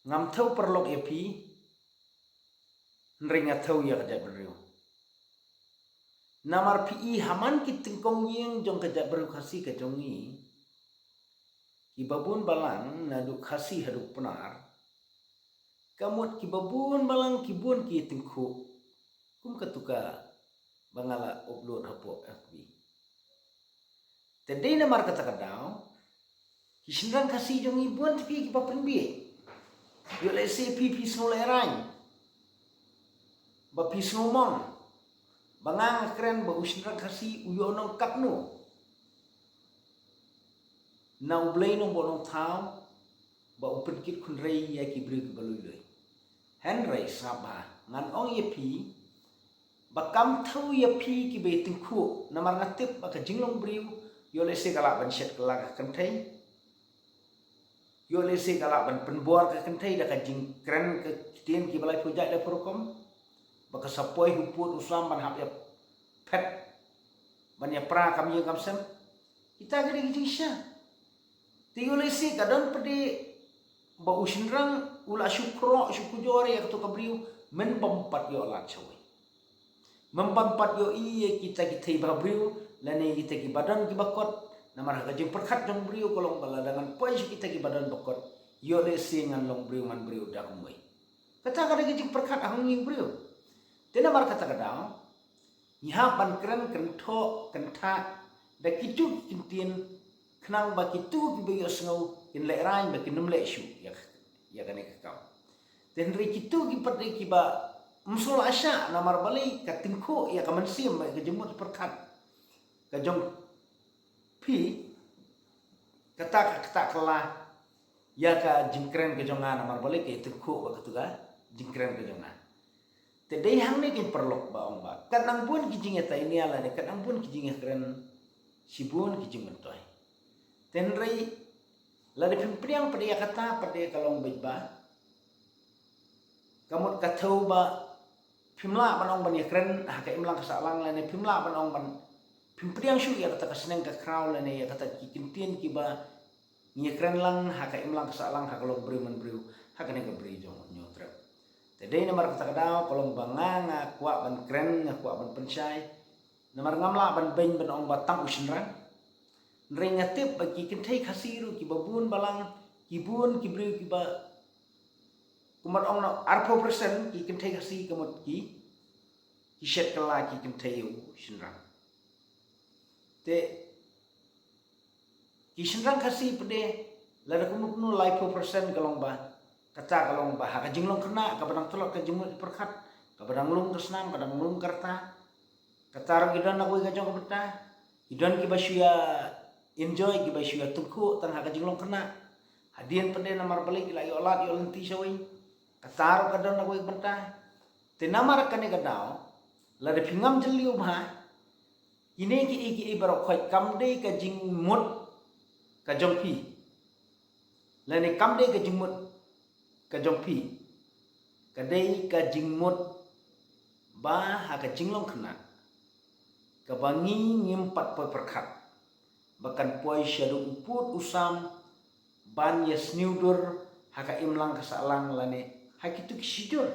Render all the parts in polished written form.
ngam thau perlok ya pi nringa thau ya kajak beriu namar pi haman ki tingkong yeng jong kajak beriu khasi kajongi kibabun balang naduk khasi haduk penar kamut kibabun balang kibun ki tingku kum katuka bangala upload hapo FB tedei namar kata kadau kisindang khasi jongi buan pi kibapen bi yo le se pi sno lerang ba pi sno mong bangang keren ba usindang khasi uyo nong kapno na ublay nong bonong thao ba upet kit kun rei ya ki brig baluloi henry saba ngan ong ye pi ba kam thau ye pi ki be tingku namar ngatip ba ka jinglong briu yo le se kala ban shet kala kan thai yo le se kala ban penbuar ka kan thai da ka jing kren ka tien ki balai pujak da prokom ba ka sapoi huput usam ban hap ya pet ban ya pra kam ye kam sem kita gede gi sha tiyo le se kadon pede ba usinrang ula syukro syukujore ya to kabriu men bampat yo la chawai membampat yo iye kita ba briu lane kita ki badan ki bakot namar ka jeng perkhat jong briu kolong bala dengan poin kita ki badan bakot yo le se ngan long briu man briu da kumai kata kada ki jeng perkhat ahong ning briu tena mar kata kada nyiha ban keren kentho kentha da kitu kintien kenang ba kitu ki bayo sngau in le rain ba kinum le shu ya kane ka ten ri kitu ki pade ki ba musul asya namar balai katingko ya kaman sim ba kejemut perkat kajong pi kata kala ya ka jingkren kejongan namar balai ke tingko ba ketuga jingkren kejongan te dei hang ne kin perlok ba ong ba kanang pun kijinga ta ini ala ne kanang pun kijinga keren sibun kijinga toy ten ri la de pimpriang pada ya kata pada kalong bejba kamut kathau ba pimla banong ban ya keren haka imlang kasalang la ne pimla banong ban pimpriang shu ya kata kaseneng ka kraw la ne ya kata kikintien ki ba nya keren lang haka imlang kasalang haka long briu man briu haka ne ka briu jong nyotrep tedei namar kata kadao kolong banganga kwa ban keren kwa ban pensai namar ngamla ban ben ban ong batang usinrang nrengatip bagi kentai khasiru ki babun balang kibun kibriu ki ba kumat ong na arpo persen ki kentai khasi kamut ki shet kala ki kentai u shinrang te ki shinrang khasi pede lada kumuk nu laipo persen kalong ba kata kalong ba haka jinglong kena ka badang tolok ka jimut perkhat ka badang lung kesnam ka badang lung karta katarang idan aku ka jong beta idan ki basya enjoy ki basya tuku tang haka jinglong kena hadian pede namar balik la yo lat yo lenti sawi kataro kadon aku beta te namar kane kadao la de pingam jeliu ba ini ki barok khoi kamde ka jingmut ka jongpi la ne kamde ka jingmut ka jongpi kadai ka jingmut ba haka jinglong kena ka bangi ngimpat po perkhat bahkan poi syadu uput usam ban yes niudur haka imlang kasalang lane hakitu kisidur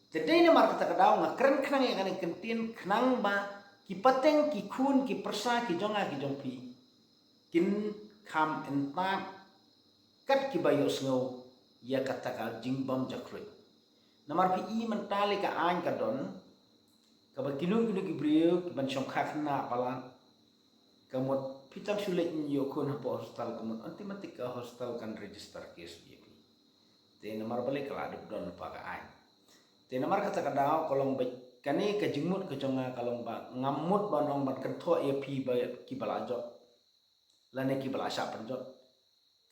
tedei na mar kata kadau nga keren kenang ya kane kentin kenang ba ki pateng ki kun ki persa ki jonga ki jongpi kin kam entap kat ki bayo sngau ya kata ka jingbam jakrut namar pi i mentale ka an kadon ka ba kinu ki briu ki ban syong khakna pala kamut pitang sulit nyo kun hapo hostel kamut antimatik ka hostel kan register case BP te namar balik kala adip don pa ka ai te namar kata kadao kolong baik kani ka jingmut ka jonga kalong ba ngamut banong ban kentho ya pi ba ki balajot lane ki balasya penjot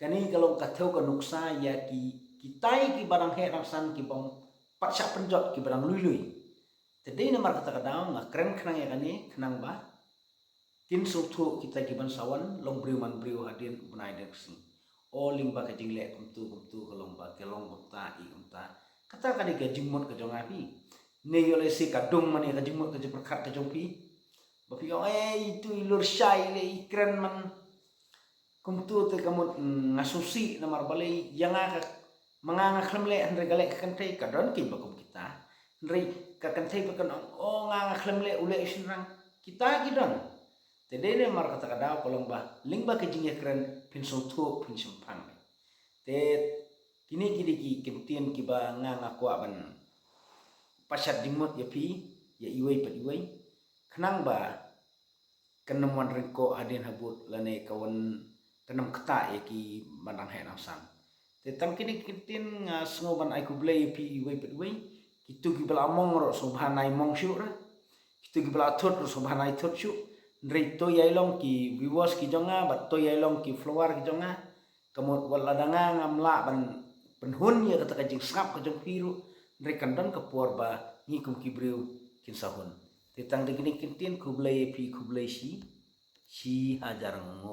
kani kalong kathau ka nuksa ya kitai ki barang he raksan ki bong patsya penjot ki barang lui te dei namar kata kadao nga keren kenang ya kani kenang ba kin sutu kita kiban sawan long briu man briu hadin bunai deksi o limba ka jingle kumtu kolong ba kelong kumta i kumta kata kadi ka jingmut ka jong api ne yole si kadung man ka jingmut ka perkhat ka jongpi bapi o itu ilur syai le ikren man kumtu te kamut ngasusi namar balai yang ka manganga klemle andre galek kantai kadon ki bakum kita andre ka kantai bakan oh nganga klemle ule isinrang kita gidon tedene mar kata kada kolong ba lingba ke jingya keren pinsung tu pinsung pang te kini kidi ki kemtien ki ba nganga kwa ban pasat dimut ya pi ya iwai pat iwai kenang ba kenemuan rengko adin habut lane kawan kenem keta ya ki bandang hai nasam tetam kini kitin ngoban ai kublai pi iwai pat iwai kitu ki bala mong ro subhanai mong syu ra kitu ki bala thot ro subhanai thot syu ndrei to yailong ki viewers ki jonga bat to yailong ki follower ki jonga kamot wala danga ngamla ban penhun ya kata kajing skap kajong piru ndrei kandon ke por ba ngikum ki breu kin sahun tetang de kini kintin kublai pi kublai si hajar ngo